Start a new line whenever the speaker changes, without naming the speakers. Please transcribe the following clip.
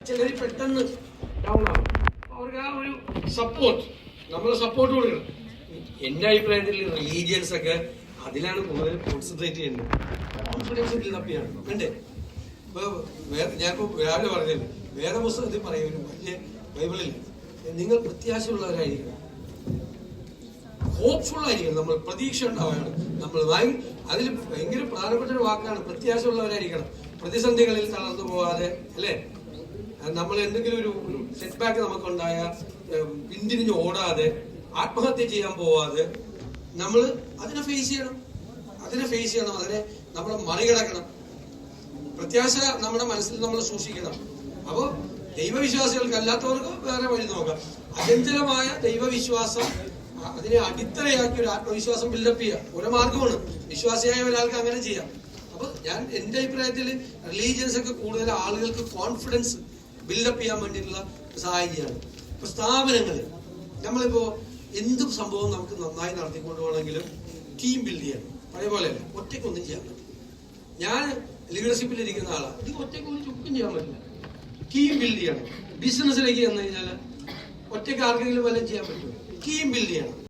ചിലർ പെട്ടെന്ന് ഡൗൺ ആവും. അവർക്ക് ആ ഒരു സപ്പോർട്ട്, നമ്മൾ സപ്പോർട്ട് കൊടുക്കണം. എന്റെ അഭിപ്രായത്തിൽ റിലീജിയൻസ് ഒക്കെ അതിലാണ് കൂടുതൽ കോൺസെൻട്രേറ്റ് ചെയ്യുന്നത്. കോൺഫിഡൻസ് ബിൽഡപ്പ് ചെയ്യണം വേണ്ടേ? ഇപ്പൊ ഞാനിപ്പോ രാവിലെ പറഞ്ഞത് വേദപുസ്തകത്തിൽ പറയുന്നു, വലിയ ബൈബിളിൽ നിങ്ങൾ പ്രത്യാശയുള്ളവരായിരിക്കണം, ഹോപ്പ്ഫുൾ ആയിരിക്കണം. നമ്മൾ പ്രതീക്ഷ ഉണ്ടാവുകയാണ്. നമ്മൾ അതിൽ ഭയങ്കര പ്രധാനപ്പെട്ട ഒരു വാക്കാണ് പ്രത്യാശയുള്ളവരായിരിക്കണം. പ്രതിസന്ധികളിൽ തളർന്നു പോകാതെ, അല്ലെ? നമ്മൾ എന്തെങ്കിലും ഒരു സെറ്റ് ബാക്ക് നമുക്കുണ്ടായ പിന്തിരിഞ്ഞ് ഓടാതെ, ആത്മഹത്യ ചെയ്യാൻ പോവാതെ നമ്മൾ അതിനെ ഫേസ് ചെയ്യണം. അതിനെ നമ്മൾ മറികടക്കണം. പ്രത്യാശ നമ്മുടെ മനസ്സിൽ നമ്മൾ സൂക്ഷിക്കണം. അപ്പോൾ ദൈവവിശ്വാസികൾക്ക് അല്ലാത്തവർക്ക് വേറെ വഴി നോക്കാം. അചഞ്ചലമായ ദൈവവിശ്വാസം, അതിനെ അടിത്തറയാക്കി ഒരു ആത്മവിശ്വാസം ബിൽഡപ്പ് ചെയ്യുക ഒരു മാർഗമാണ്. വിശ്വാസിയായ ഒരാൾക്ക് അങ്ങനെ ചെയ്യാം. അപ്പൊ ഞാൻ എന്റെ അഭിപ്രായത്തിൽ റിലീജിയൻസ് ഒക്കെ കൂടുതൽ ആളുകൾക്ക് കോൺഫിഡൻസ് ബിൽഡപ്പ് ചെയ്യാൻ വേണ്ടിയിട്ടുള്ള സഹായിക്കുകയാണ്. ഇപ്പൊ സ്ഥാപനങ്ങളിൽ നമ്മളിപ്പോ എന്ത് സംഭവം നമുക്ക് നന്നായി നടത്തിക്കൊണ്ടു പോകണമെങ്കിലും ടീം ബിൽഡ് ചെയ്യണം. പഴയ പോലെയല്ല, ഒറ്റയ്ക്കൊന്നും ചെയ്യാൻ പറ്റില്ല. ഞാൻ ലീഡർഷിപ്പിൽ ഇരിക്കുന്ന ആളാണ്, എനിക്ക് ഒറ്റയ്ക്കൊന്നും ചുക്കും ചെയ്യാൻ പറ്റില്ല. ടീം ബിൽഡ് ചെയ്യണം. ബിസിനസ്സിലേക്ക് ചെന്ന് കഴിഞ്ഞാൽ ഒറ്റയ്ക്ക് ആർക്കെങ്കിലും വല്ലതും ചെയ്യാൻ പറ്റുമോ? ടീം ബിൽഡ് ചെയ്യണം.